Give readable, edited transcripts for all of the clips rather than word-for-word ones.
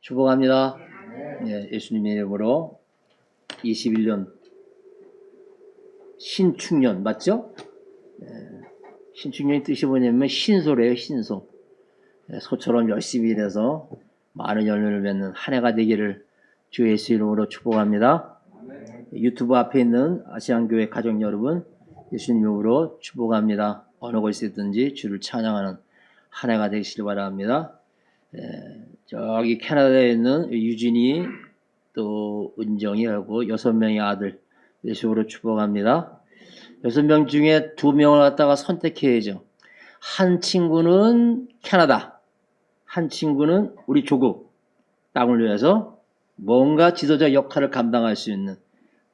축복합니다. 예, 예수님의 이름으로 21년 신축년 맞죠? 예, 신축년의 뜻이 뭐냐면 신소래요. 신소. 예, 소처럼 열심히 일해서 많은 열매를 맺는 한 해가 되기를 주 예수 이름으로 축복합니다. 유튜브 앞에 있는 아시안교회 가족 여러분, 예수님 이름으로 축복합니다. 어느 곳에 있든지 주를 찬양하는 한 해가 되시길 바랍니다. 저기 캐나다에 있는 유진이 또 은정이하고 6명의 아들 예수로 축복합니다. 6명 중에 2명을 갖다가 선택해야죠. 한 친구는 캐나다, 한 친구는 우리 조국 땅을 위해서 뭔가 지도자 역할을 감당할 수 있는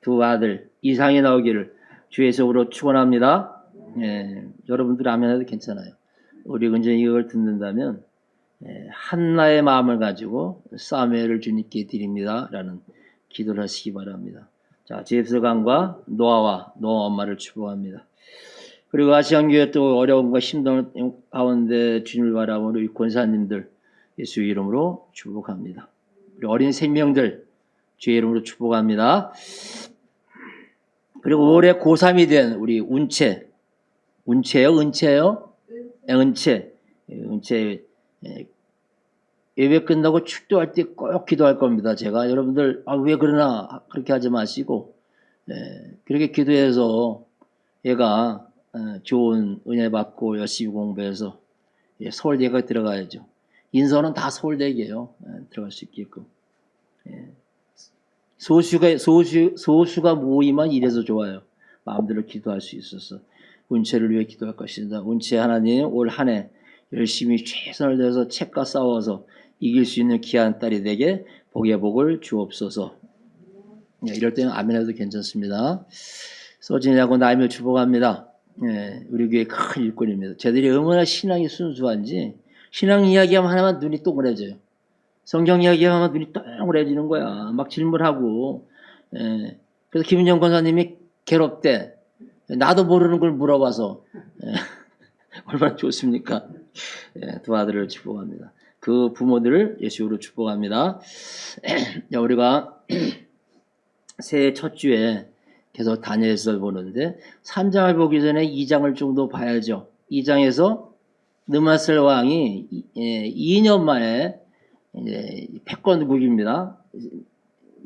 두 아들 이상이 나오기를 주 예수로 축원합니다. 예, 여러분들 아멘해도 괜찮아요. 우리 은정이 이걸 듣는다면 한나의 마음을 가지고 사무엘을 주님께 드립니다 라는 기도를 하시기 바랍니다. 자, 제프강과 노아와 노아 엄마를 축복합니다. 그리고 아시안교회 또 어려움과 힘든 가운데 주님을 바라보는 우리 권사님들 예수 이름으로 축복합니다. 우리 어린 생명들 주의 이름으로 축복합니다. 그리고 올해 고3이 된 우리 은채요? 은채 예배 끝나고 축도할 때 꼭 기도할 겁니다. 제가 여러분들 왜 그러나 그렇게 하지 마시고 그렇게 기도해서 얘가 좋은 은혜 받고 열심히 공부해서 서울대가 들어가야죠. 인서는 다 서울대예요. 들어갈 수 있게끔. 소수가 모이면 이래서 좋아요. 마음대로 기도할 수 있어서 은채를 위해 기도할 것입니다. 은채 하나님 올 한 해 열심히 최선을 다해서 책과 싸워서 이길 수 있는 귀한 딸이 되게 복의 복을 주옵소서. 이럴 때는 아멘해도 괜찮습니다. 소진이하고 나임을 축복합니다. 우리 교회 큰 일꾼입니다. 저들이 얼마나 신앙이 순수한지 신앙 이야기하면 하나만 눈이 동그래져요. 성경 이야기하면 눈이 동그래지는 거야. 막 질문하고. 그래서 김은정 권사님이 괴롭대. 나도 모르는 걸 물어봐서 얼마나 좋습니까? 두 아들을 축복합니다. 그 부모들을 예수로 축복합니다. 우리가 새해 첫 주에 계속 다니엘서를 보는데 3장을 보기 전에 2장을 정도 봐야죠. 2장에서 느마셀 왕이 2년 만에 패권국입니다.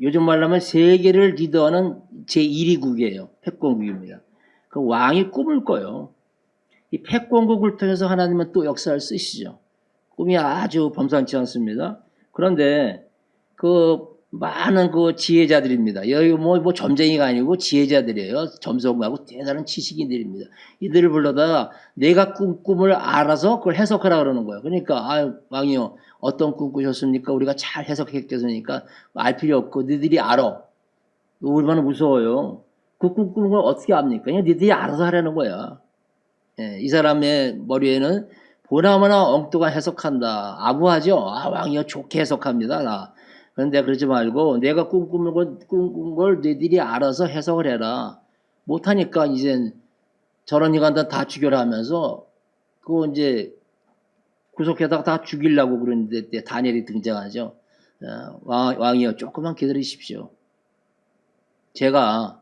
요즘 말로 하면 세계를 리더하는 제1위국이에요. 패권국입니다. 그 왕이 꿈을 꿔요. 이 패권국을 통해서 하나님은 또 역사를 쓰시죠. 꿈이 아주 범상치 않습니다. 그런데 그 많은 그 지혜자들입니다. 여기 뭐 점쟁이가 아니고 지혜자들이에요. 점성하고 대단한 지식인들입니다. 이들을 불러다가 내가 꾼 꿈을 알아서 그걸 해석하라 그러는 거예요. 그러니까 왕이요 어떤 꿈 꾸셨습니까? 우리가 잘 해석했겠으니까 알 필요 없고 너희들이 알아. 얼마나 무서워요. 그 꿈 꾸는 걸 어떻게 압니까? 그냥 너희들이 알아서 하라는 거야. 이 사람의 머리에는 보나마나 엉뚱한 해석한다. 아부하죠? 왕이요 좋게 해석합니다. 나. 그런데 그러지 말고 내가 꿈꾼 걸 너희들이 알아서 해석을 해라. 못하니까 이젠 저런 인간들 다 죽여라 하면서 그거 이제 구속해다가 다 죽이려고 그러는데 다니엘이 등장하죠. 왕이요 조금만 기다리십시오. 제가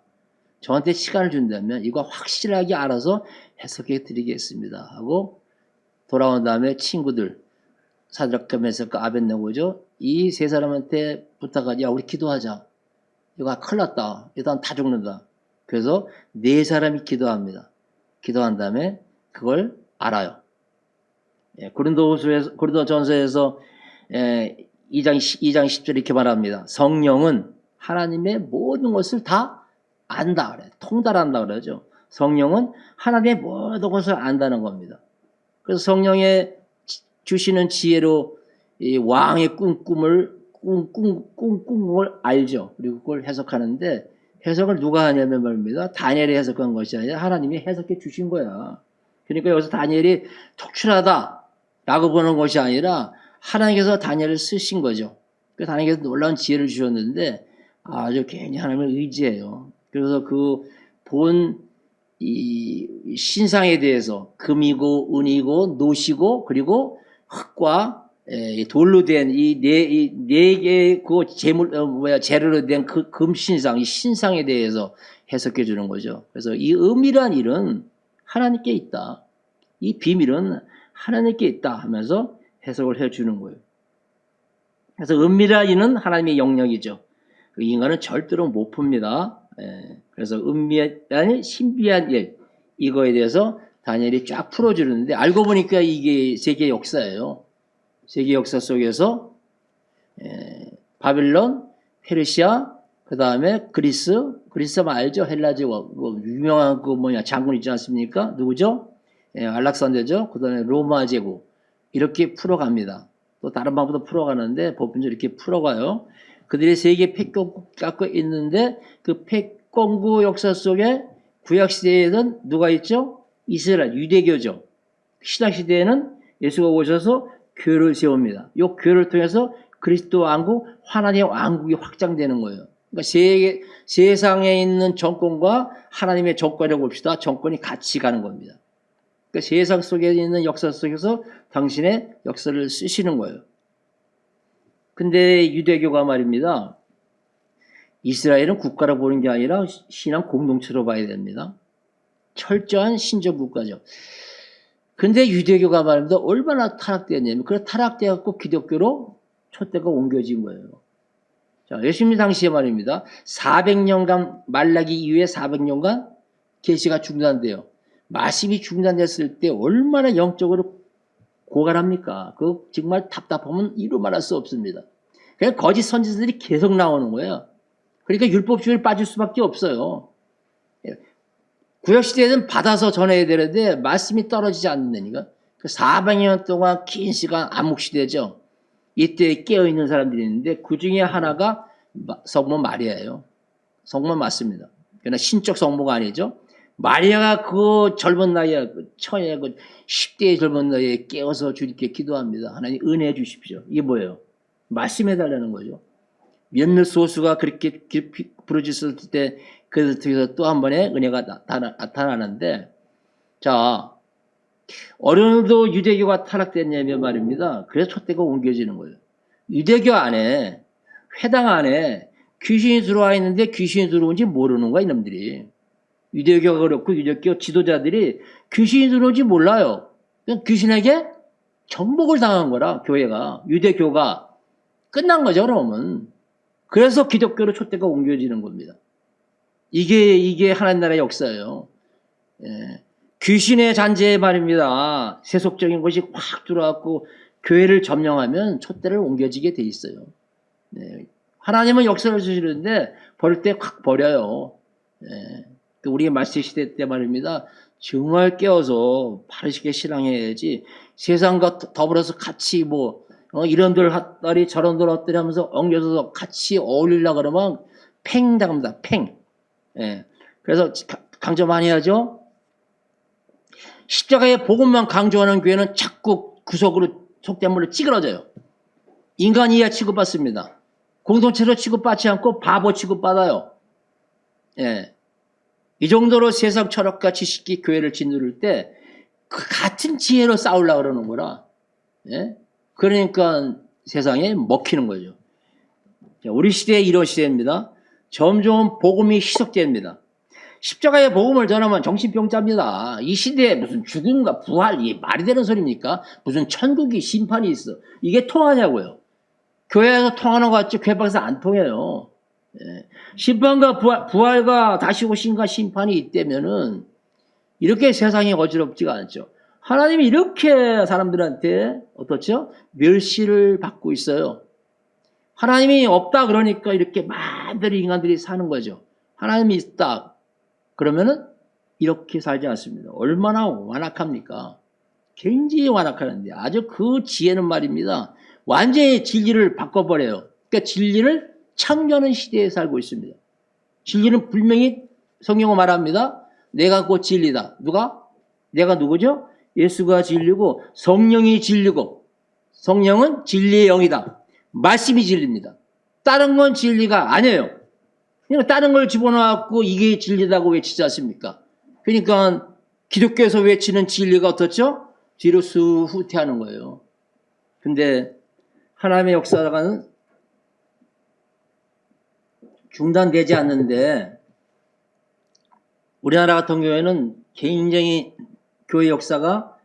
저한테 시간을 준다면 이거 확실하게 알아서 해석해 드리겠습니다 하고 돌아온 다음에 친구들 사드락과 메삭과 아벳네고죠. 이 세 사람한테 부탁하지. 야, 우리 기도하자. 이거 큰일 났다. 일단 다 죽는다. 그래서 네 사람이 기도합니다. 기도한 다음에 그걸 알아요. 고린도전서에서 2장 10절 이렇게 말합니다. 성령은 하나님의 모든 것을 다 안다 그래요. 통달한다 그러죠. 성령은 하나님의 모든 것을 안다는 겁니다. 그래서 성령의 주시는 지혜로 이 왕의 꿈을 알죠. 그리고 그걸 해석하는데 해석을 누가 하냐면 말입니다. 다니엘이 해석한 것이 아니라 하나님이 해석해 주신 거야. 그러니까 여기서 다니엘이 특출하다라고 보는 것이 아니라 하나님께서 다니엘을 쓰신 거죠. 그 다니엘께서 놀라운 지혜를 주셨는데 아주 괜히 하나님을 의지해요. 그래서 그 본 이 신상에 대해서 금이고 은이고 노시고 그리고 흙과 돌로 된 이 네 개의 그 재료로 된 그 금신상, 이 신상에 대해서 해석해 주는 거죠. 그래서 이 은밀한 일은 하나님께 있다. 이 비밀은 하나님께 있다 하면서 해석을 해 주는 거예요. 그래서 은밀한 일은 하나님의 영역이죠. 그 인간은 절대로 못 풉니다. 그래서 은밀한 신비한 일, 이거에 대해서 다니엘이 쫙 풀어주는데 알고 보니까 이게 세계 역사예요. 세계 역사 속에서 바빌론, 페르시아, 그 다음에 그리스만 알죠? 헬라제 유명한 장군 있지 않습니까? 누구죠? 알렉산더죠. 그 다음에 로마 제국 이렇게 풀어갑니다. 또 다른 방법도 풀어가는데 보편적으로 이렇게 풀어가요. 그들이 세계 패권 갖고 있는데 그 패권구 역사 속에 구약 시대에는 누가 있죠? 이스라엘 유대교죠. 신약 시대에는 예수가 오셔서 교회를 세웁니다. 이 교회를 통해서 그리스도 왕국, 하나님의 왕국이 확장되는 거예요. 그러니까 세상에 있는 정권과 하나님의 정권이라고 봅시다. 정권이 같이 가는 겁니다. 그러니까 세상 속에 있는 역사 속에서 당신의 역사를 쓰시는 거예요. 근데 유대교가 말입니다. 이스라엘은 국가로 보는 게 아니라 신앙 공동체로 봐야 됩니다. 철저한 신적 국가죠. 근데 유대교가 말입니다. 얼마나 타락되었냐면, 그래 타락되었고 기독교로 촛대가 옮겨진 거예요. 자, 예수님 당시에 말입니다. 400년간, 말라기 이후에 400년간 계시가 중단돼요. 말씀이 중단됐을 때 얼마나 영적으로 고갈합니까? 그 정말 답답하면 이루 말할 수 없습니다. 그냥 거짓 선지자들이 계속 나오는 거예요. 그러니까 율법주의를 빠질 수밖에 없어요. 구약시대에는 받아서 전해야 되는데 말씀이 떨어지지 않는다니까. 그 400년 동안 긴 시간 암묵시대죠. 이때 깨어있는 사람들이 있는데 그 중에 하나가 성모 마리아예요. 성모 맞습니다. 그러나 신적 성모가 아니죠. 마리아가 그 젊은 나이에, 처녀의 그 10대의 젊은 나이에 깨어서 주님께 기도합니다. 하나님 은혜 주십시오. 이게 뭐예요? 말씀해달라는 거죠. 몇몇 소수가 그렇게 부르짖을 때 그들 통해서 또 한 번의 은혜가 나타나는데, 자, 어느 정도 유대교가 타락됐냐면 말입니다. 그래서 촛대가 옮겨지는 거예요. 유대교 안에, 회당 안에 귀신이 들어와 있는데 귀신이 들어온지 모르는 거야, 이놈들이. 유대교가 그렇고 유대교 지도자들이 귀신이 들어오지 몰라요. 귀신에게 정복을 당한 거라, 교회가. 유대교가 끝난 거죠, 그러면. 그래서 기독교로 촛대가 옮겨지는 겁니다. 이게 하나님 나라의 역사예요. 귀신의 잔재에 말입니다. 세속적인 것이 확 들어왔고 교회를 점령하면 촛대를 옮겨지게 돼 있어요. 하나님은 역사를 주시는데 버릴 때 확 버려요. 우리 말세 시대 때 말입니다. 정말 깨어서 바르게 신앙해야지 세상과 더불어서 같이 이런들 핫다리 저런들 핫다리 하면서 엉겨서 같이 어울리려고 그러면 팽 당합니다. 팽. 그래서 강조 많이 하죠. 십자가의 복음만 강조하는 교회는 자꾸 구석으로 속된 물로 찌그러져요. 인간이야 취급받습니다. 공동체로 취급받지 않고 바보 취급받아요. 이 정도로 세상 철학과 지식이 교회를 짓누를 때 그 같은 지혜로 싸우려고 그러는 거라. 그러니까 세상에 먹히는 거죠. 우리 시대에 이런 시대입니다. 점점 복음이 희석됩니다. 십자가의 복음을 전하면 정신병자입니다. 이 시대에 무슨 죽음과 부활, 이게 말이 되는 소리입니까? 무슨 천국이 심판이 있어. 이게 통하냐고요. 교회에서 통하는 것 같지 교회 밖에서 안 통해요. 심판과 부활과 다시 오신과 심판이 있다면은 이렇게 세상이 어지럽지가 않죠. 하나님이 이렇게 사람들한테 어떻죠? 멸시를 받고 있어요. 하나님이 없다 그러니까 이렇게 마음대로 인간들이 사는 거죠. 하나님이 있다 그러면은 이렇게 살지 않습니다. 얼마나 완악합니까? 굉장히 완악하는데 아주 그 지혜는 말입니다. 완전히 진리를 바꿔버려요. 그러니까 진리를 창조하는 시대에 살고 있습니다. 진리는 분명히 성경은 말합니다. 내가 곧 진리다. 누가? 내가 누구죠? 예수가 진리고 성령이 진리고 성령은 진리의 영이다. 말씀이 진리입니다. 다른 건 진리가 아니에요. 그러니까 다른 걸 집어넣고 이게 진리다고 외치지 않습니까? 그러니까 기독교에서 외치는 진리가 어떻죠? 뒤로 수 후퇴하는 거예요. 근데 하나님의 역사가 중단되지 않는데 우리나라 같은 경우에는 굉장히 교회 역사가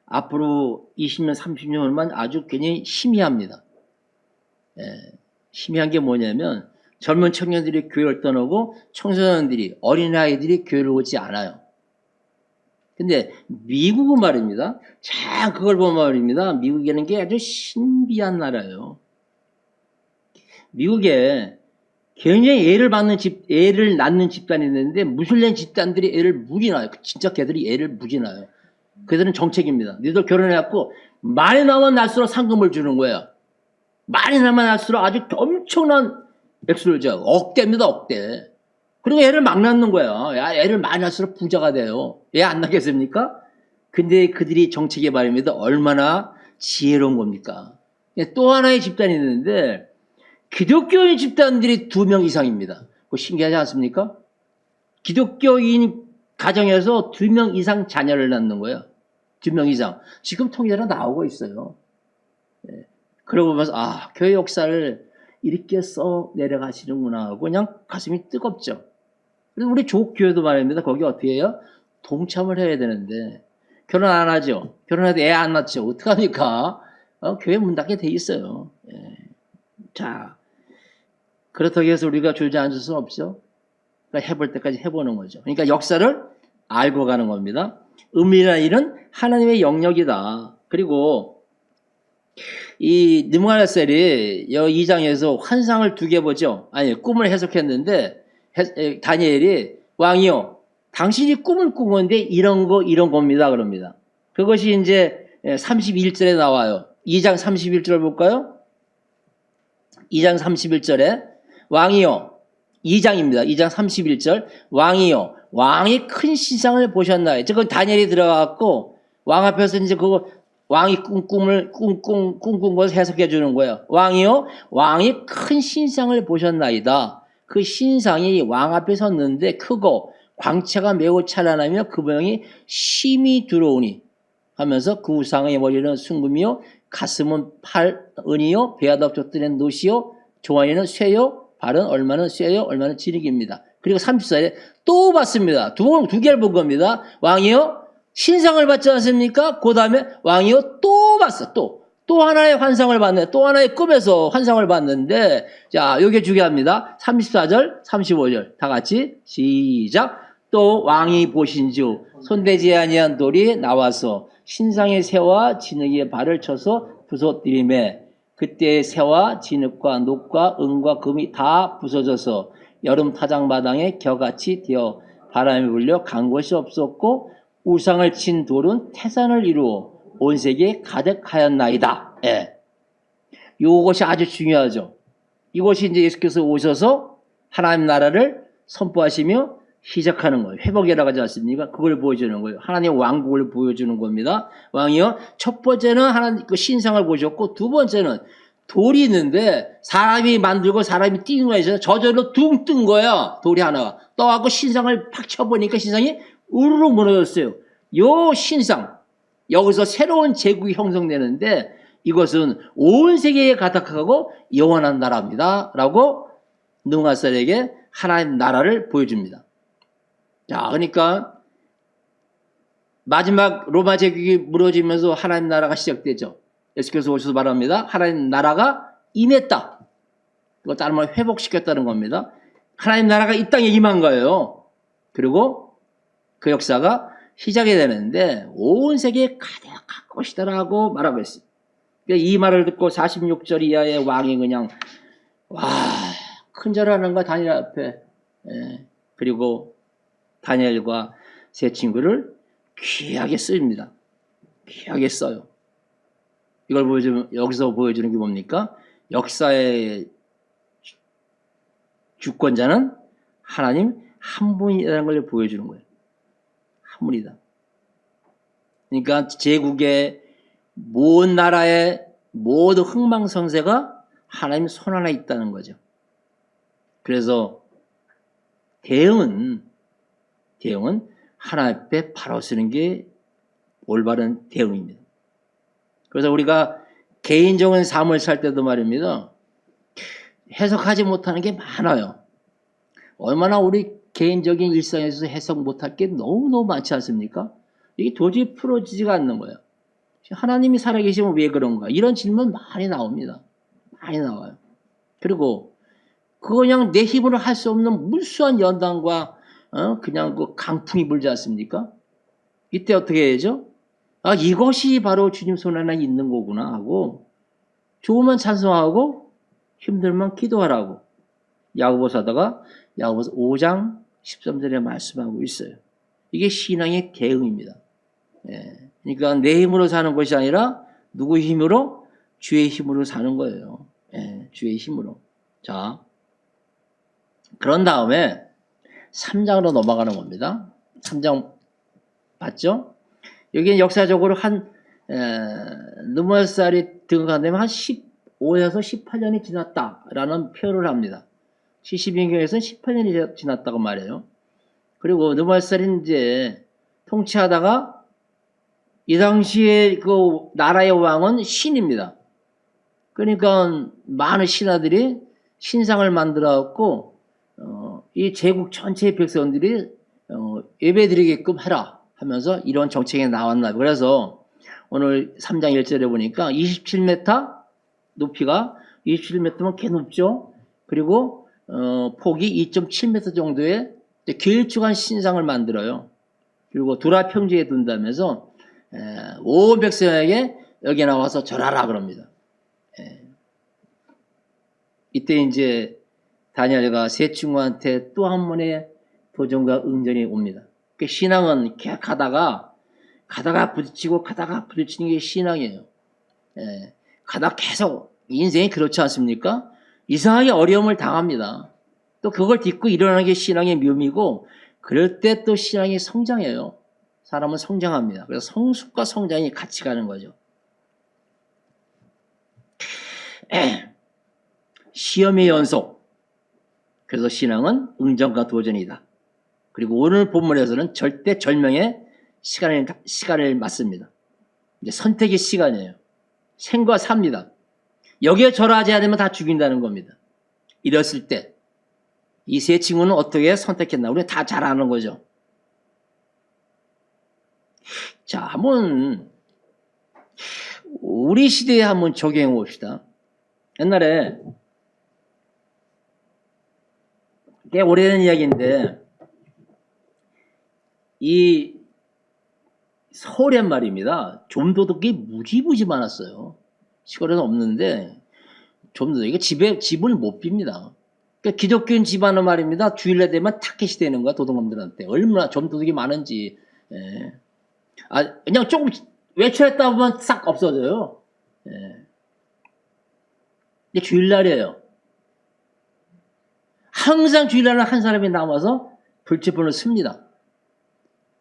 앞으로 20년, 30년만 아주 굉장히 희미합니다. 희미한 게 뭐냐면 젊은 청년들이 교회를 떠나고 청소년들이, 어린아이들이 교회를 오지 않아요. 근데 미국은 말입니다. 자, 그걸 보면 말입니다. 미국이라는 게 아주 신비한 나라예요. 미국에 굉장히 애를 낳는 집단이 있는데 무슬림 집단들이 애를 무지 낳아요. 진짜 걔들이 애를 무지 낳아요. 그들은 정책입니다. 너희들 결혼해갖고 많이 나면 날수록 상금을 주는 거예요. 많이 나면 날수록 아주 엄청난 액수를 줘요. 억대입니다, 억대. 그리고 애를 막 낳는 거예요. 야, 애를 많이 낳을수록 부자가 돼요. 애 안 낳겠습니까? 근데 그들이 정책에 말입니다. 얼마나 지혜로운 겁니까? 또 하나의 집단이 있는데 기독교인 집단들이 2명 이상입니다. 그거 신기하지 않습니까? 기독교인 가정에서 2명 이상 자녀를 낳는 거예요. 2명 이상. 지금 통계가 나오고 있어요. 그러고 보면서 교회 역사를 이렇게 써 내려가시는구나 하고 그냥 가슴이 뜨겁죠. 그래서 우리 조교회도 말입니다. 거기 어떻게 해요? 동참을 해야 되는데 결혼 안 하죠. 결혼해도 애 안 낳죠. 어떡합니까? 교회 문 닫게 돼 있어요. 자, 그렇다고 해서 우리가 주저앉을 수는 없죠. 그러니까 해볼 때까지 해보는 거죠. 그러니까 역사를 알고 가는 겁니다. 은밀한 일은 하나님의 영역이다. 그리고 이 느부갓네살이 2장에서 환상을 2개 보죠. 아니, 꿈을 해석했는데 다니엘이 왕이요, 당신이 꿈을 꾼 건데 이런 겁니다. 그럽니다. 그것이 이제 31절에 나와요. 2장 31절 볼까요? 2장 31절에 왕이요, 2장입니다. 2장 31절. 왕이요, 왕이 큰 신상을 보셨나요? 저건 다니엘이 들어가갖고 왕 앞에서 이제 그거 왕이 꿈꾼 것을 해석해 주는 거예요. 왕이요, 왕이 큰 신상을 보셨나이다. 그 신상이 왕 앞에 섰는데 크고 광채가 매우 찬란하며 그 모양이 심히 두려우니 하면서 그 우상의 머리는 순금이요, 가슴은 은이요, 배아다 쫓들은 노시요, 종아리는 쇠요, 발은 얼마는 쇠요, 얼마는 진흙입니다. 그리고 34절에 또 봤습니다. 두 개를 본 겁니다. 왕이요, 신상을 받지 않습니까? 그 다음에 왕이요, 또 봤어. 또 하나의 환상을 봤네. 또 하나의 꿈에서 환상을 봤는데, 자, 요게 중요합니다. 34절, 35절. 다 같이 시작. 또 왕이 보신즉 손대지 아니한 돌이 나와서 신상의 새와 진흙의 발을 쳐서 부서뜨리매 그때 새와 진흙과 녹과 은과 금이 다 부서져서 여름 타작마당에 겨같이 되어 바람이 불려 간 곳이 없었고 우상을 친 돌은 태산을 이루어 온 세계에 가득하였나이다. 이것이 아주 중요하죠. 이것이 이제 예수께서 오셔서 하나님 나라를 선포하시며 시작하는 거예요. 회복이라고 하지 않습니까? 그걸 보여주는 거예요. 하나님의 왕국을 보여주는 겁니다. 왕이요, 첫 번째는 하나님 그 신상을 보셨고, 두 번째는 돌이 있는데 사람이 만들고 사람이 띄는 거예요. 저절로 둥 뜬 거야. 돌이 하나가 떠갖고 신상을 팍 쳐보니까 신상이 우르르 무너졌어요. 요 신상, 여기서 새로운 제국이 형성되는데 이것은 온 세계에 가득하고 영원한 나라입니다. 라고 느부갓네살에게 하나님 나라를 보여줍니다. 자, 그러니까 마지막 로마 제국이 무너지면서 하나님 나라가 시작되죠. 예수께서 오셔서 말합니다. 하나님 나라가 임했다. 그거 다른 말 회복시켰다는 겁니다. 하나님 나라가 이 땅에 임한 거예요. 그리고 그 역사가 시작이 되는데 온 세계에 가득할 것이다라고 말하고 있어요. 그러니까 이 말을 듣고 46절 이하의 왕이 그냥 큰절하는 거야 다니엘 앞에. 그리고 다니엘과 세 친구를 귀하게 씁니다. 귀하게 써요. 이걸 여기서 보여주는 게 뭡니까? 역사의 주권자는 하나님 한 분이라는 걸 보여주는 거예요. 한 분이다. 그러니까 제국의 모든 나라의 모든 흥망성쇠가 하나님 손 안에 있다는 거죠. 그래서 대응은 하나님 앞에 바로 서는 게 올바른 대응입니다. 그래서 우리가 개인적인 삶을 살 때도 말입니다. 해석하지 못하는 게 많아요. 얼마나 우리 개인적인 일상에서 해석 못할 게 너무너무 많지 않습니까? 이게 도저히 풀어지지가 않는 거예요. 하나님이 살아계시면 왜 그런가? 이런 질문 많이 나옵니다. 많이 나와요. 그리고 그거 그냥 내 힘으로 할 수 없는 무수한 연단과 그냥 그 강풍이 불지 않습니까? 이때 어떻게 해야죠? 아, 이것이 바로 주님 손 안에 있는 거구나 하고 좋으면 찬송하고 힘들면 기도하라고 야고보서다가 야고보서 5장 13절에 말씀하고 있어요. 이게 신앙의 대응입니다. 예. 그러니까 내 힘으로 사는 것이 아니라 누구 힘으로? 주의 힘으로 사는 거예요. 예. 주의 힘으로. 자, 그런 다음에 3장으로 넘어가는 겁니다. 3장 봤죠? 여기는 역사적으로 느무살이 등극한 다음에 한 15에서 18년이 지났다라는 표현을 합니다. 70인경에서는 18년이 지났다고 말해요. 그리고 느무살이 이제 통치하다가 이 당시에 그 나라의 왕은 신입니다. 그러니까 많은 신하들이 신상을 만들어갖고 이 제국 전체의 백성들이 예배드리게끔 해라 하면서 이런 정책이 나왔나. 그래서 오늘 3장 1절에 보니까 27m 높이가 27m면 꽤 높죠. 그리고 폭이 2.7m 정도의 길쭉한 신상을 만들어요. 그리고 두라 평지에 둔다면서 온 백성에게 여기 나와서 절하라 그럽니다. 이때 이제 다니엘과 세 친구한테 또 한 번의 도전과 응전이 옵니다. 그 신앙은 가다가 부딪히고 가다가 부딪히는 게 신앙이에요. 가다 계속 인생이 그렇지 않습니까? 이상하게 어려움을 당합니다. 또 그걸 딛고 일어나는 게 신앙의 묘미고 그럴 때 또 신앙이 성장해요. 사람은 성장합니다. 그래서 성숙과 성장이 같이 가는 거죠. 시험의 연속. 그래서 신앙은 응전과 도전이다. 그리고 오늘 본문에서는 절대 절명의 시간을 맞습니다. 이제 선택의 시간이에요. 생과 삽니다. 여기에 절하지 않으면 다 죽인다는 겁니다. 이랬을 때 이 세 친구는 어떻게 선택했나? 우리 다 잘 아는 거죠. 자, 한번 우리 시대에 한번 적용해 봅시다. 옛날에 꽤 오래된 이야기인데 이 서울에 말입니다. 좀도둑이 무지무지 많았어요. 시골에는 없는데 좀도둑이 집을 못 빕니다. 그러니까 기독교인 집안은 말입니다. 주일날 되면 타켓이 되는 거야 도둑놈들한테. 얼마나 좀도둑이 많은지. 그냥 조금 외출했다 보면 싹 없어져요. 이게 주일날이에요. 항상 주일날은 한 사람이 남아서 불치본을 씁니다.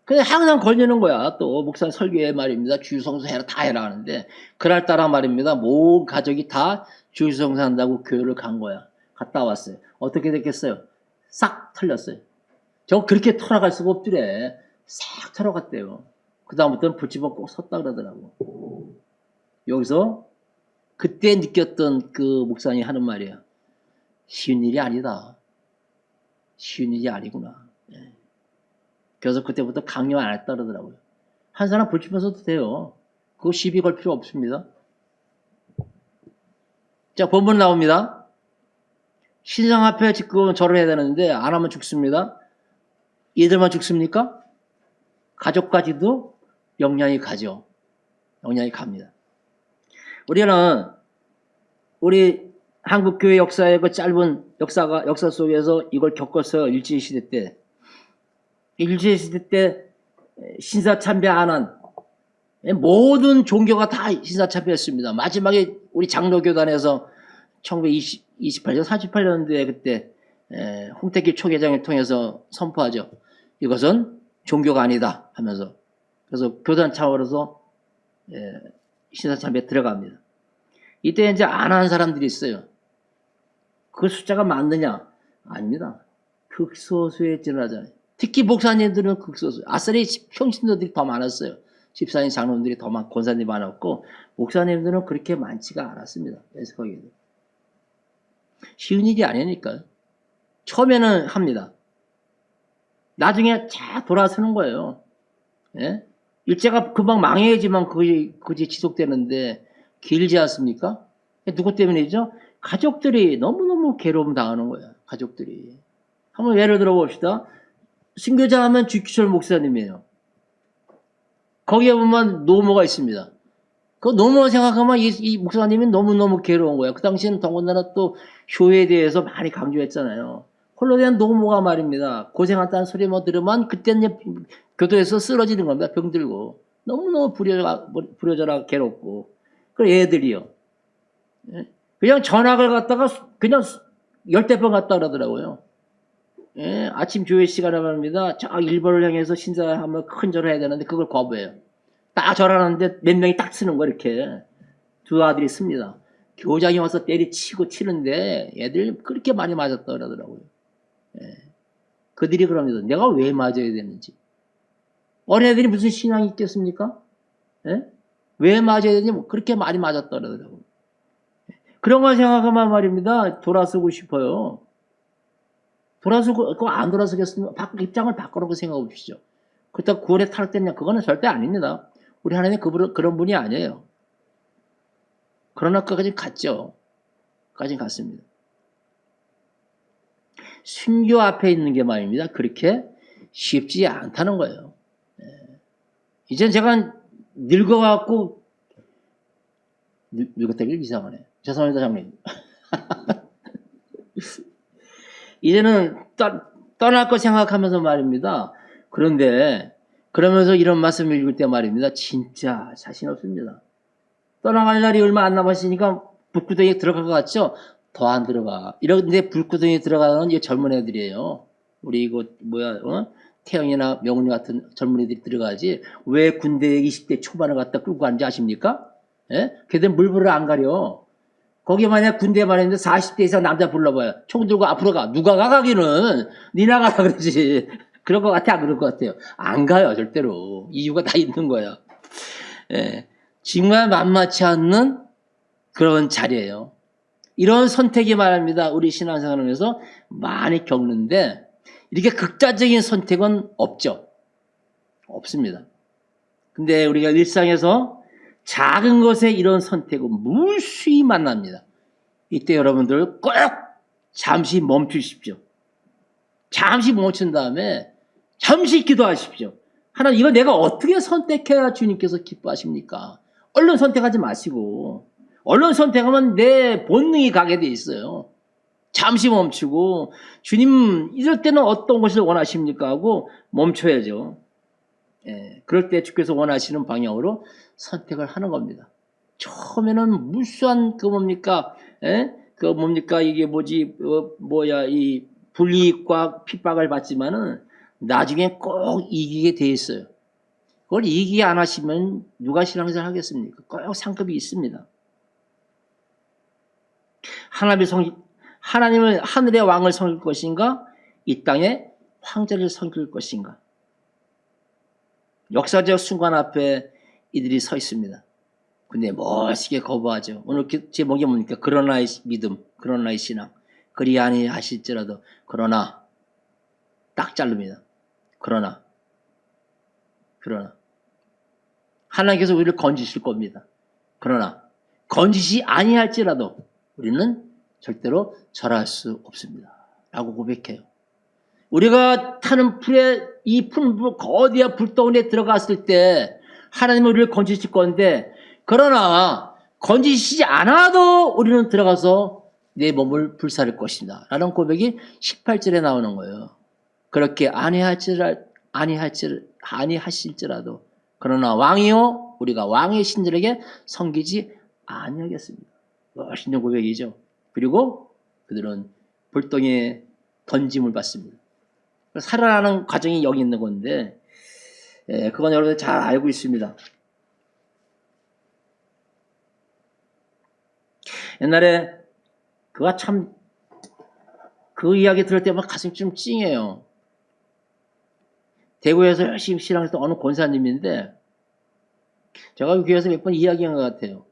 근데 항상 걸리는 거야. 또 목사 설교에 말입니다. 주유성수 해라 다 해라 하는데 그날따라 말입니다. 모든 가족이 다 주유성수 한다고 교회를 간 거야. 갔다 왔어요. 어떻게 됐겠어요? 싹 털렸어요. 저 그렇게 털어갈 수가 없더래. 싹 털어갔대요. 그 다음부터는 불치본 꼭 섰다 그러더라고. 여기서 그때 느꼈던 그 목사님이 하는 말이야. 쉬운 일이 아니다. 쉬운 일이 아니구나. 그래서 그때부터 강요 안 했다 그러더라고요. 한 사람 불치본 써도 돼요. 그거 시비 걸 필요 없습니다. 자, 본문 나옵니다. 신상 앞에 지금 절을 해야 되는데 안 하면 죽습니다. 얘들만 죽습니까? 가족까지도 영향이 가죠. 영향이 갑니다. 우리 한국교회 역사의 그 짧은 역사 속에서 이걸 겪었어요. 일제시대 때. 일제시대 때 신사참배 안 한 모든 종교가 다 신사참배했습니다. 마지막에 우리 장로교단에서 1928년, 38년도에 그때 홍택기 초계장을 통해서 선포하죠. 이것은 종교가 아니다 하면서. 그래서 교단 차원에서 신사참배에 들어갑니다. 이때 이제 안 한 사람들이 있어요. 그 숫자가 많느냐? 아닙니다. 극소수에 지나잖아요. 특히 목사님들은 극소수. 아싸리 평신도들이 더 많았어요. 집사님, 장로님들이 더 많고 권사님이 많았고 목사님들은 그렇게 많지가 않았습니다. 그래서 거기도 쉬운 일이 아니니까요. 처음에는 합니다. 나중에 쫙 돌아서는 거예요. 예? 일제가 금방 망해야지만 그것이 지속되는데 길지 않습니까? 누구 때문이죠? 가족들이 너무너무 괴로움 당하는 거예요. 가족들이. 한번 예를 들어 봅시다. 순교자 하면 주기철 목사님이에요. 거기에 보면 노모가 있습니다. 그 노모 생각하면 이 목사님이 너무너무 괴로운 거예요. 그 당시에는 더군다나 또 교회에 대해서 많이 강조했잖아요. 홀로 대한 노모가 말입니다. 고생한다는 소리 뭐 들으면 그때는 교도에서 쓰러지는 겁니다. 병들고. 너무너무 부려져라 괴롭고. 그 애들이요. 그냥 전학을 갔다가 그냥 열대 번 갔다 그러더라고요. 예, 아침 교회 시간에 말입니다. 저 일본을 향해서 신사하면 큰 절을 해야 되는데 그걸 거부해요. 딱 절하는데 몇 명이 딱 쓰는 거 이렇게. 두 아들이 씁니다. 교장이 와서 때리치고 치는데 애들 그렇게 많이 맞았다 그러더라고요. 예. 그들이 그럽니다. 내가 왜 맞아야 되는지. 어린애들이 무슨 신앙이 있겠습니까? 예? 왜 맞아야 되는지 그렇게 많이 맞았다 그러더라고요. 그런 걸 생각하면 말입니다. 돌아서고 싶어요. 돌아서고, 안 돌아서겠으면 입장을 바꿔놓고 생각해 보시죠. 그렇다고 구원에 탈락됐냐? 그거는 절대 아닙니다. 우리 하나님 그런 분이 아니에요. 그러나 끝까지 갔죠. 까지 갔습니다. 순교 앞에 있는 게 말입니다. 그렇게 쉽지 않다는 거예요. 이젠 제가 늙어갖고, 늙었다길 이상하네. 죄송합니다, 장님. 이제는 떠날 거 생각하면서 말입니다. 그런데 그러면서 이런 말씀을 읽을 때 말입니다. 진짜 자신 없습니다. 떠나갈 날이 얼마 안 남았으니까 불구덩이에 들어갈 것 같죠? 더 안 들어가. 이런데 불구덩이에 들어가는 이 젊은 애들이에요. 우리 이거 태영이나 명훈이 같은 젊은 애들이 들어가지. 왜 군대에 20대 초반을 갖다 끌고 가는지 아십니까? 예? 걔들 물불을 안 가려. 거기 만약 군대 말했는데 40대 이상 남자 불러봐요. 총 들고 앞으로 가. 누가 가기는 니나 가라 그러지. 그럴 것 같아? 안 그럴 것 같아요? 안 가요, 절대로. 이유가 다 있는 거야. 예. 정말 만만치 않는 그런 자리예요. 이런 선택이 말합니다. 우리 신앙생활하면서 많이 겪는데 이렇게 극단적인 선택은 없죠. 없습니다. 근데 우리가 일상에서 작은 것에 이런 선택은 무수히 만납니다. 이때 여러분들 꼭 잠시 멈추십시오. 잠시 멈춘 다음에 잠시 기도하십시오. 하나님, 이거 내가 어떻게 선택해야 주님께서 기뻐하십니까? 얼른 선택하지 마시고, 얼른 선택하면 내 본능이 가게 돼 있어요. 잠시 멈추고, 주님, 이럴 때는 어떤 것을 원하십니까? 하고 멈춰야죠. 예, 그럴 때 주께서 원하시는 방향으로 선택을 하는 겁니다. 처음에는 무수한 이게 뭐지, 이 불이익과 핍박을 받지만은 나중에 꼭 이기게 돼 있어요. 그걸 이기게 안 하시면 누가 신앙생활 하겠습니까? 꼭 상급이 있습니다. 하나님을 하늘의 왕을 섬길 것인가? 이 땅의 황제를 섬길 것인가? 역사적 순간 앞에 이들이 서 있습니다. 근데 멋있게 거부하죠. 오늘 제목이 뭡니까? 그러나의 믿음, 그러나의 신앙. 그리 아니하실지라도 그러나 딱 자릅니다. 그러나 하나님께서 우리를 건지실 겁니다. 그러나 건지시 아니할지라도 우리는 절대로 절할 수 없습니다. 라고 고백해요. 우리가 타는 이 거대한 불덩이에 들어갔을 때 하나님은 우리를 건지실 건데 그러나 건지시지 않아도 우리는 들어가서 내 몸을 불사를 것이다. 라는 고백이 18절에 나오는 거예요. 그렇게 아니하실지라도 그러나 왕이요 우리가 왕의 신들에게 섬기지 아니하겠습니다. 멋있는 고백이죠. 그리고 그들은 불덩이에 던짐을 받습니다. 살아나는 과정이 여기 있는 건데 그건 여러분들 잘 알고 있습니다. 옛날에 그가 참 그 이야기 들을 때마다 가슴이 좀 찡해요. 대구에서 열심히 신앙했던 어느 권사님인데 제가 교회에서 몇 번 이야기한 것 같아요.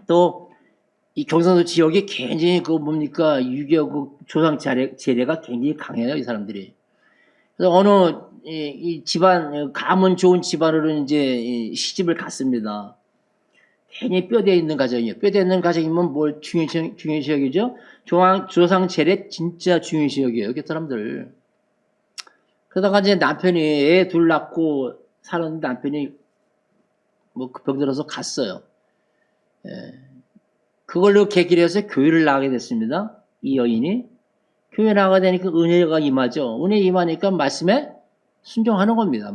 또 이 경상도 지역이 굉장히 그 뭡니까 6.25 그 조상 재래가 굉장히 강해요, 이 사람들이. 그래서 어느 이 집안 가문 좋은 집안으로 이제 시집을 갔습니다. 괜히 뼈대 있는 가정이에요. 뼈대 있는 가정이면 뭘 중요시 여기죠? 조상 재래 진짜 중요시 여겨요, 그 사람들. 그러다가 이제 남편이 애 둘 낳고 사는 남편이 뭐 병들어서 갔어요. 그걸로 계기로 해서 교회를 나가게 됐습니다. 이 여인이. 교회 나가게 되니까 은혜가 임하죠. 은혜 임하니까 말씀에 순종하는 겁니다.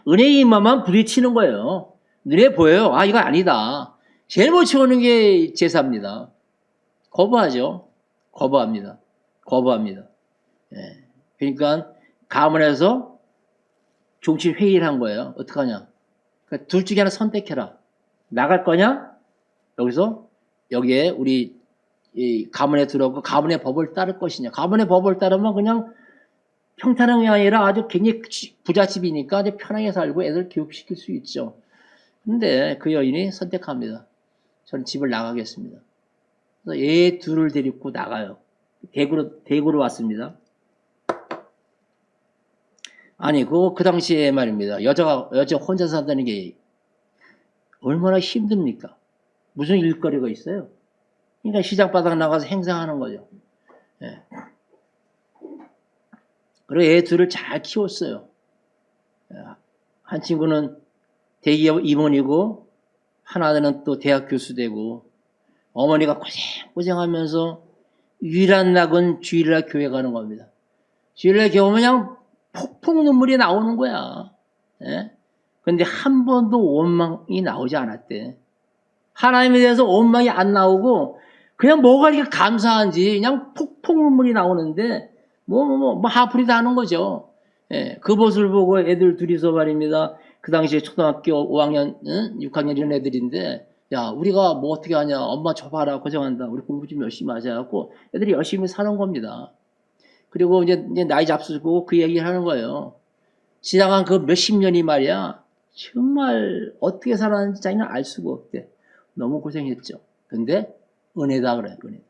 은혜 임하면 부딪히는 거예요. 눈에 보여요. 아, 이거 아니다. 제일 못 치우는 게 제사입니다. 거부하죠. 거부합니다. 거부합니다. 예. 그러니까 가문에서 종친 회의를 한 거예요. 어떡하냐. 그러니까 둘 중에 하나 선택해라. 나갈 거냐? 여기에 우리 이 가문에 들어오고 가문의 법을 따를 것이냐. 가문의 법을 따르면 그냥 평탄한 게 아니라 아주 굉장히 부잣집이니까 아주 편하게 살고 애들 교육시킬 수 있죠. 근데 그 여인이 선택합니다. 저는 집을 나가겠습니다. 그래서 애 둘을 데리고 나가요. 대구로 왔습니다. 아니, 그 당시에 말입니다. 여자 혼자 산다는 게 얼마나 힘듭니까? 무슨 일거리가 있어요? 그러니까 시장 바닥 나가서 행사하는 거죠. 예. 그리고 애 둘을 잘 키웠어요. 한 친구는 대기업 임원이고, 하나는 또 대학 교수 되고, 어머니가 고생하면서 유일한 낙은 주일날 교회 가는 겁니다. 주일날 교회 오면 그냥 폭풍 눈물이 나오는 거야. 예? 근데 한 번도 원망이 나오지 않았대. 하나님에 대해서 원망이 안 나오고, 그냥 뭐가 이렇게 감사한지, 그냥 폭풍 눈물이 나오는데, 하풀이다 하는 거죠. 예, 그 모습을 보고 애들 둘이서 말입니다. 그 당시에 초등학교 5학년, 6학년 이런 애들인데, 야, 우리가 뭐 어떻게 하냐. 엄마 줘봐라. 고생한다. 우리 공부 좀 열심히 하자. 하고 애들이 열심히 사는 겁니다. 그리고 이제 나이 잡수고 그 얘기를 하는 거예요. 지나간 그 몇십 년이 말이야. 정말 어떻게 살았는지 자기는 알 수가 없대. 너무 고생했죠. 근데 은혜다 그래, 은혜.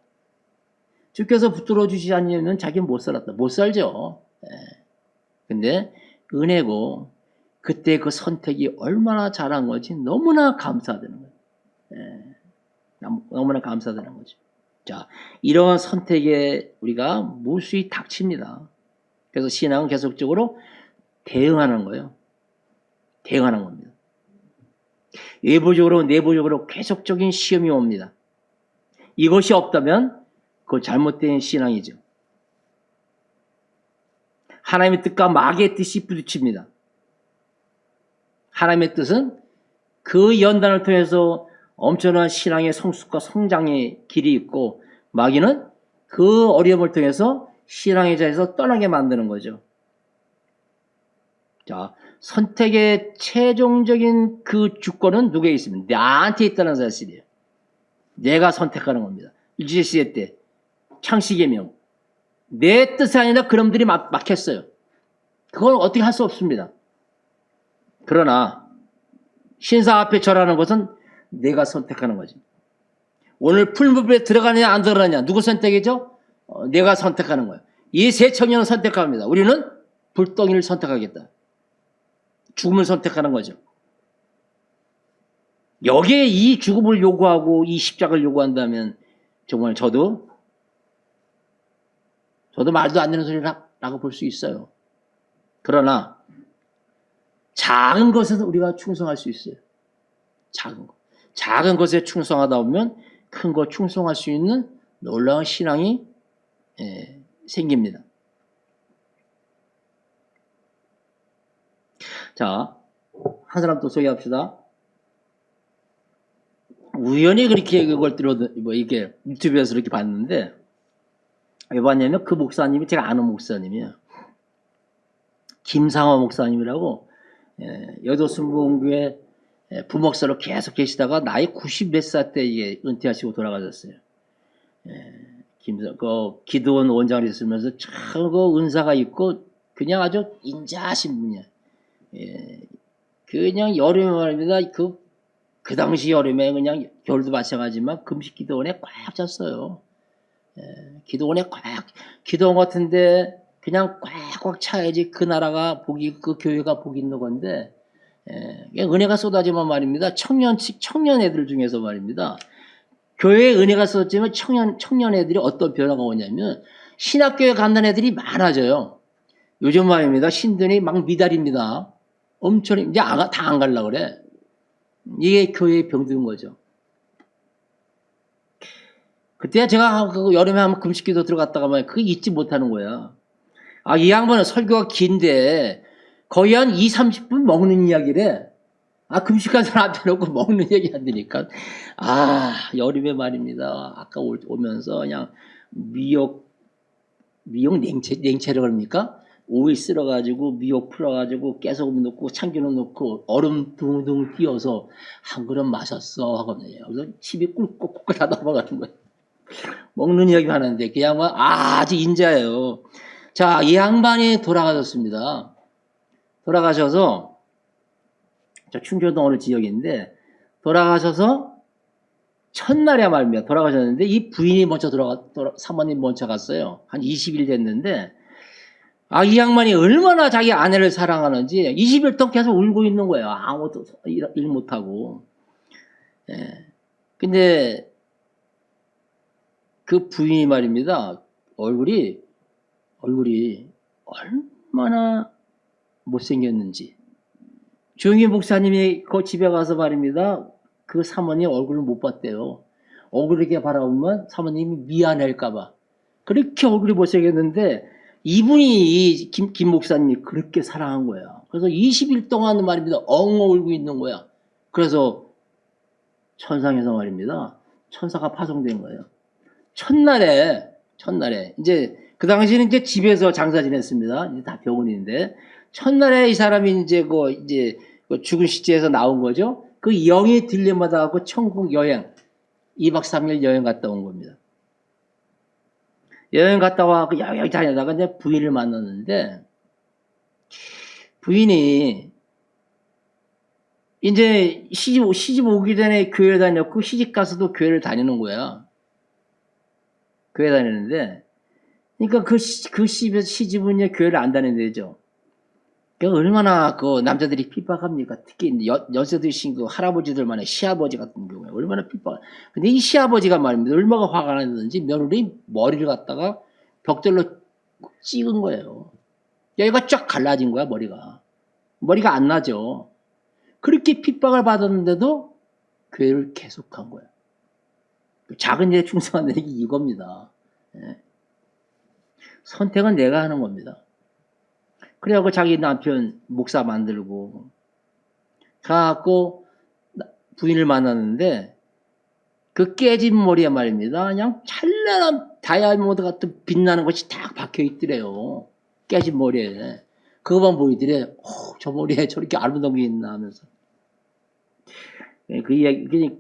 주께서 붙들어 주시지 않으면 자기는 못 살았다. 못 살죠. 예. 근데 은혜고 그때 그 선택이 얼마나 잘한 건지 너무나 감사되는 거예요. 예. 너무나 감사되는 거죠. 자, 이런 선택에 우리가 무수히 닥칩니다. 그래서 신앙은 계속적으로 대응하는 거예요. 대응하는 겁니다. 외부적으로 내부적으로 계속적인 시험이 옵니다. 이것이 없다면 그건 잘못된 신앙이죠. 하나님의 뜻과 마귀의 뜻이 부딪힙니다. 하나님의 뜻은 그 연단을 통해서 엄청난 신앙의 성숙과 성장의 길이 있고, 마귀는 그 어려움을 통해서 신앙의 자리에서 떠나게 만드는 거죠. 자, 선택의 최종적인 그 주권은 누구에 있습니다? 나한테 있다는 사실이에요. 내가 선택하는 겁니다. 일제시대 때 창시계명, 내 뜻이 아니라 그놈들이 막혔어요. 그건 어떻게 할 수 없습니다. 그러나 신사 앞에 절하는 것은 내가 선택하는 거지. 오늘 풀무불에 들어가느냐 안 들어가느냐 누구 선택이죠? 내가 선택하는 거예요. 이 세 청년은 선택합니다. 우리는 불덩이를 선택하겠다. 죽음을 선택하는 거죠. 여기에 이 죽음을 요구하고 이 십자가를 요구한다면 정말 저도 말도 안 되는 소리라고 볼 수 있어요. 그러나 작은 것에서 우리가 충성할 수 있어요. 작은 것에 충성하다 보면 큰 것 충성할 수 있는 놀라운 신앙이 생깁니다. 자, 한 사람 또 소개합시다. 우연히 그렇게 그걸 이렇게 유튜브에서 이렇게 봤는데, 왜 봤냐면 그 목사님이 제가 아는 목사님이에요. 김상호 목사님이라고, 여도순복음교회 부목사로 계속 계시다가 나이 90 몇 살 때 은퇴하시고 돌아가셨어요. 기도원 원장을 있으면서 참 그 은사가 있고 그냥 아주 인자하신 분이에요. 그냥 여름에 말입니다. 그 당시 여름에 그냥 겨울도 마찬가지지만 금식 기도원에 꽉 찼어요. 기도원에 꽉, 기도원 같은데 그냥 꽉꽉 차야지 그 나라가 그 교회가 복이 있는 건데, 은혜가 쏟아지면 말입니다. 청년 애들 중에서 말입니다. 교회에 은혜가 쏟아지면 청년 애들이 어떤 변화가 오냐면, 신학교에 간다는 애들이 많아져요. 요즘 말입니다. 신들이 막 미달입니다. 엄청, 이제 다 안 가려고 그래. 이게 교회의 병든 거죠. 그때 제가 그 여름에 한번 금식기도 들어갔다가 말 그거 잊지 못하는 거야. 이 양반은 설교가 긴데 거의 한 2, 30분 먹는 이야기래. 금식한 사람 앞에 놓고 먹는 얘기 안 되니까. 여름에 말입니다. 아까 오면서 그냥 미역 냉채를 그럽니까? 오이 쓸어가지고 미역 풀어가지고 깨소금 넣고 참기름 넣고 얼음 둥둥 띄어서 한 그릇 마셨어 하거든요. 그래서 침이 꿀꺽꿀꺽 다 넘어가는 거예요. 먹는 이야기 하는데 그 양반 아주 인자예요. 자, 이 양반이 돌아가셨습니다. 돌아가셔서 저 충청도 어느 지역인데 돌아가셔서 첫날에 말입니다. 돌아가셨는데 이 부인이 먼저 사모님 먼저 갔어요. 한 20일 됐는데 이 양반이 얼마나 자기 아내를 사랑하는지 20일 동안 계속 울고 있는 거예요. 아무것도 일 못하고. 근데 그 부인이 말입니다. 얼굴이 얼마나 못생겼는지. 조용희 목사님이 그 집에 가서 말입니다. 그 사모님 얼굴을 못 봤대요. 얼굴을 바라보면 사모님이 미안할까봐. 그렇게 얼굴이 못생겼는데 이분이 김 목사님이 그렇게 사랑한 거야. 그래서 20일 동안 말입니다. 엉엉 울고 있는 거야. 그래서 천상에서 말입니다. 천사가 파송된 거예요. 첫날에 이제 그 당시에는 이제 집에서 장사 지냈습니다. 이제 다 병원인데 첫날에 이 사람이 이제 그 죽은 시체에서 나온 거죠. 그 영이 들림받아 갖고 천국 여행 2박 3일 여행 갔다 온 겁니다. 여행 갔다 와 여행 다니다가 이제 부인을 만났는데 부인이 이제 시집 오기 전에 교회 다녔고 시집 가서도 교회를 다니는 거야. 교회 다니는데 그러니까 그 시집은 이제 교회를 안 다니는 데죠. 그러니까 얼마나 그 남자들이 핍박합니까? 특히 연세드신 그 할아버지들만의 시아버지 같은 경우에 얼마나 핍박. 근데 이 시아버지가 말입니다. 얼마나 화가 났는지 며느리 머리를 갖다가 벽돌로 찍은 거예요. 여기가 쫙 갈라진 거야, 머리가 안 나죠. 그렇게 핍박을 받았는데도 교회를 계속한 거야. 작은 일에 충성하는 게 이겁니다. 선택은 내가 하는 겁니다. 그래갖고 자기 남편 목사 만들고 가갖고 부인을 만났는데 그 깨진 머리에 말입니다. 그냥 찬란한 다이아몬드 같은 빛나는 것이 딱 박혀 있더래요. 깨진 머리에. 그거만 보이더래. 저 머리에 저렇게 아름다운 게 있나 하면서. 그 이야기,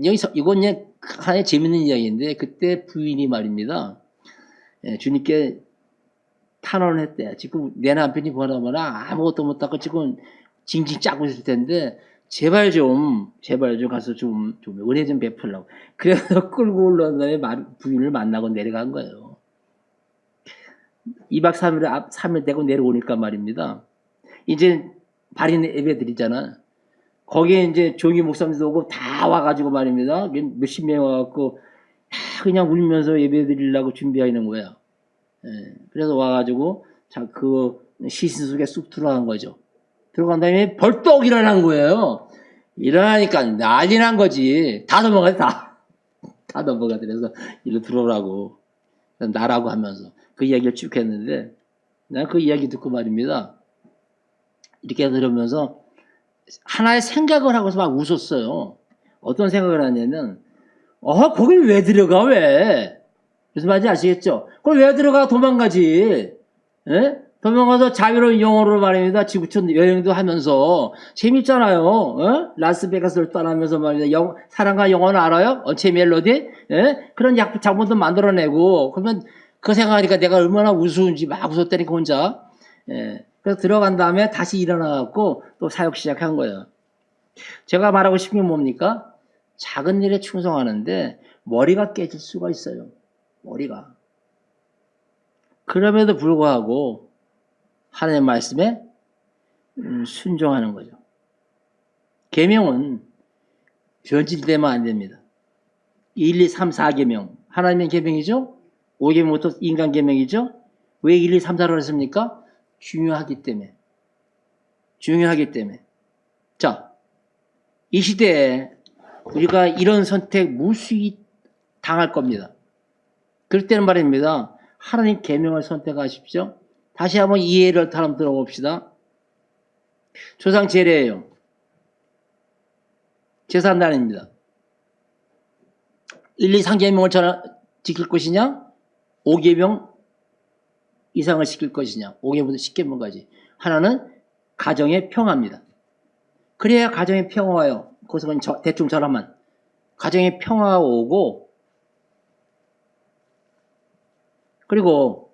여기서, 이건 하나의 재밌는 이야기인데, 그때 부인이 말입니다. 주님께 탄원을 했대. 지금 내 남편이 보나마나 아무것도 못하고 지금 징징 짜고 있을 텐데, 제발 좀 가서 좀 은혜 좀 베풀라고. 그래서 끌고 올라온 다음에 부인을 만나고 내려간 거예요. 2박 3일 되고 내려오니까 말입니다. 이제 발인 예배드리잖아. 거기에 이제 조용히 목사님도 오고 다 와가지고 말입니다. 몇십 명 와갖고 그냥 울면서 예배드리려고 준비하는 거야. 그래서 와가지고 그 시신 속에 쑥 들어간 거죠. 들어간 다음에 벌떡 일어난 거예요. 일어나니까 난리 난 거지. 다 넘어가요, 다 넘어가. 그래서 일로 들어오라고 나라고 하면서 그 이야기를 쭉 했는데 내가 그 이야기 듣고 말입니다. 이렇게 들으면서 하나의 생각을 하고서 막 웃었어요. 어떤 생각을 하냐면 거길 왜 들어가 왜? 무슨 말인지 아시겠죠? 그걸 왜 들어가? 도망가지. 도망가서 자유로운 영어로 말입니다. 지구촌 여행도 하면서 재밌잖아요. 라스베가스를 떠나면서 말입니다. 사랑과 영어는 알아요? 언체 멜로디? 그런 작품도 만들어내고 그러면 그 생각하니까 내가 얼마나 우스운지 막 웃었다니까 혼자. 그래서 들어간 다음에 다시 일어나갖고 또 사역 시작한 거예요. 제가 말하고 싶은 게 뭡니까? 작은 일에 충성하는데 머리가 깨질 수가 있어요. 머리가. 그럼에도 불구하고 하나님의 말씀에 순종하는 거죠. 계명은 변질되면 안 됩니다. 1, 2, 3, 4계명. 하나님의 계명이죠? 5계명부터 인간 계명이죠? 왜 1, 2, 3, 4로 했습니까? 중요하기 때문에. 중요하기 때문에. 자, 이 시대에 우리가 이런 선택 무수히 당할 겁니다. 그럴 때는 말입니다. 하나님 계명을 선택하십시오. 다시 한번 이해를 한번 들어봅시다. 조상 제례예요. 제사날입니다. 1, 2, 3계명을 지킬 것이냐? 5계명 이상을 지킬 것이냐? 5계명부터 10계명까지. 하나는 가정의 평화입니다. 그래야 가정의 평화가 와요. 거기서 대충 저라만. 가정의 평화가 오고, 그리고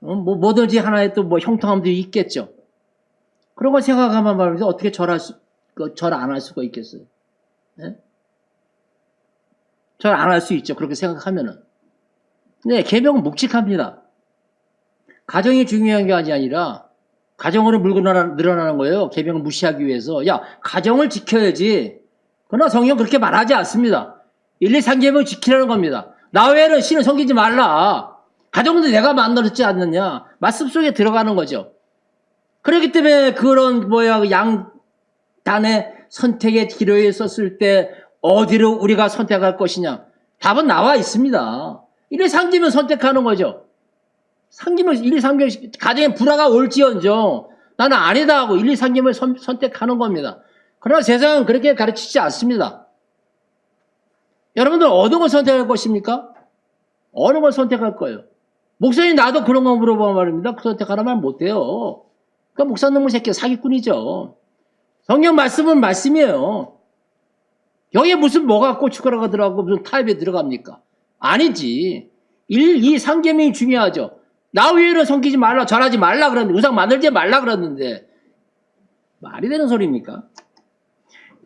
뭐든지 하나의 또 형통함도 있겠죠. 그런 걸 생각하면 말이죠. 어떻게 절 안 할 수가 있겠어요? 네? 절 안 할 수 있죠. 그렇게 생각하면은. 네, 계명은 묵직합니다. 가정이 중요한 게 아니라 가정으로 물고 늘어나는 거예요. 계명을 무시하기 위해서. 야, 가정을 지켜야지. 그러나 성경 그렇게 말하지 않습니다. 1, 2, 3계명 지키라는 겁니다. 나 외에는 신을 섬기지 말라. 가정도 내가 만들었지 않느냐. 말씀 속에 들어가는 거죠. 그렇기 때문에 그런 양단의 선택의 기로에 썼을 때 어디로 우리가 선택할 것이냐. 답은 나와 있습니다. 1, 2, 3계명 선택하는 거죠. 1, 2, 3계명 가정에 불화가 올지언정 나는 아니다 하고 1, 2, 3계명을 선택하는 겁니다. 그러나 세상은 그렇게 가르치지 않습니다. 여러분들 어느 걸 선택할 것입니까? 어느 걸 선택할 거예요? 목사님 나도 그런 거 물어보면 말입니다. 그 선택하라 말 못해요. 그러니까 목사님은 새끼 사기꾼이죠. 성경 말씀은 말씀이에요. 여기에 무슨 뭐가 고춧가루가 들어가고 무슨 타입에 들어갑니까? 아니지. 1, 2, 3계명이 중요하죠. 나 외에는 섬기지 말라, 절하지 말라 그랬는데, 우상 만들지 말라 그랬는데, 말이 되는 소리입니까?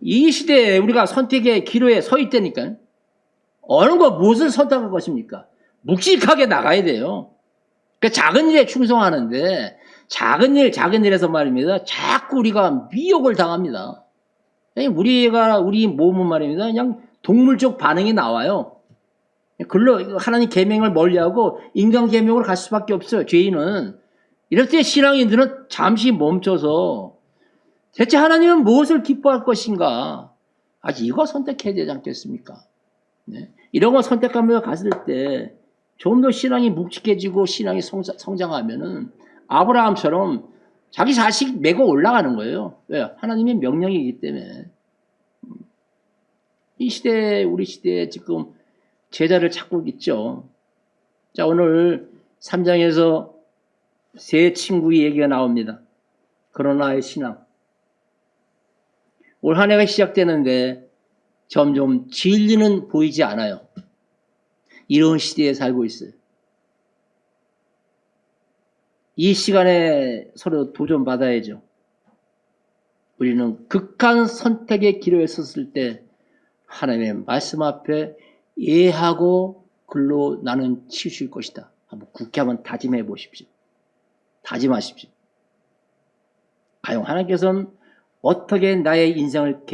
이 시대에 우리가 선택의 기로에 서 있다니까. 어느 거 무엇을 선택할 것입니까? 묵직하게 나가야 돼요. 그러니까 작은 일에 충성하는데 작은 일에서 말입니다. 자꾸 우리가 미혹을 당합니다. 우리 몸은 말입니다. 그냥 동물적 반응이 나와요. 하나님 계명을 멀리하고 인간 계명으로 갈 수밖에 없어요. 죄인은. 이럴 때 신앙인들은 잠시 멈춰서 대체 하나님은 무엇을 기뻐할 것인가? 이거 선택해야 되지 않겠습니까? 네. 이런 거 선택하며 갔을 때 좀 더 신앙이 묵직해지고 신앙이 성장하면은 아브라함처럼 자기 자식 메고 올라가는 거예요. 왜? 하나님의 명령이기 때문에. 우리 시대에 지금 제자를 찾고 있죠. 자, 오늘 3장에서 세 친구의 얘기가 나옵니다. 그러나의 신앙. 올 한 해가 시작되는데 점점 진리는 보이지 않아요. 이런 시대에 살고 있어요. 이 시간에 서로 도전받아야죠. 우리는 극한 선택의 기로에 섰을 때 하나님의 말씀 앞에 예하고 글로 나는 치우칠 것이다. 한번 굳게 한번 다짐해 보십시오. 다짐하십시오. 과연 하나님께서는 어떻게 나의 인생을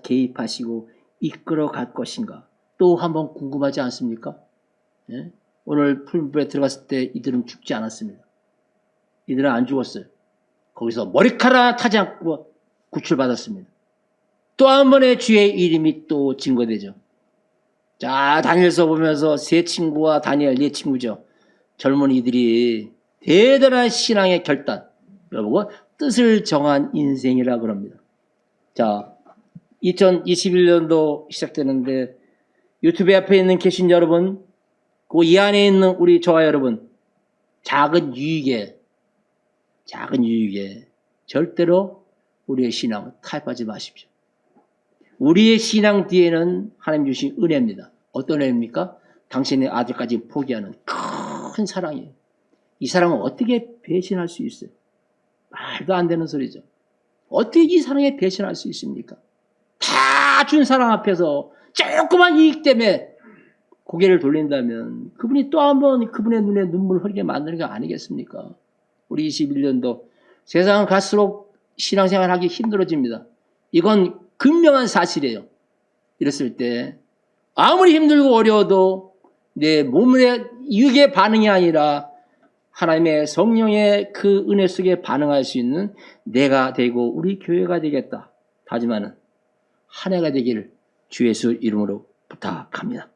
개입하시고 이끌어 갈 것인가? 또 한번 궁금하지 않습니까? 예? 오늘 풀무불에 들어갔을 때 이들은 죽지 않았습니다. 이들은 안 죽었어요. 거기서 머리카락 타지 않고 구출받았습니다. 또 한 번의 주의 이름이 또 증거되죠. 자, 다니엘서 보면서 세 친구와 다니엘 네 친구죠. 젊은이들이 대단한 신앙의 결단, 여러분 뜻을 정한 인생이라 그럽니다. 자, 2021년도 시작되는데 유튜브 앞에 계신 여러분, 그 이 안에 있는 우리 저와 여러분, 작은 유익에 절대로 우리의 신앙을 타협하지 마십시오. 우리의 신앙 뒤에는 하나님 주신 은혜입니다. 어떤 은혜입니까? 당신의 아들까지 포기하는 큰 사랑이에요. 이 사랑을 어떻게 배신할 수 있어요? 말도 안 되는 소리죠. 어떻게 이 사랑에 배신할 수 있습니까? 다 준 사랑 앞에서 조그만 이익 때문에 고개를 돌린다면 그분이 또 한번 그분의 눈에 눈물 흘리게 만드는 게 아니겠습니까? 우리 21년도 세상을 갈수록 신앙생활하기 힘들어집니다. 이건 분명한 사실이에요. 이랬을 때 아무리 힘들고 어려워도 내 몸의 육의 반응이 아니라 하나님의 성령의 그 은혜 속에 반응할 수 있는 내가 되고 우리 교회가 되겠다 다짐하는 한 해가 되기를 주 예수 이름으로 부탁합니다.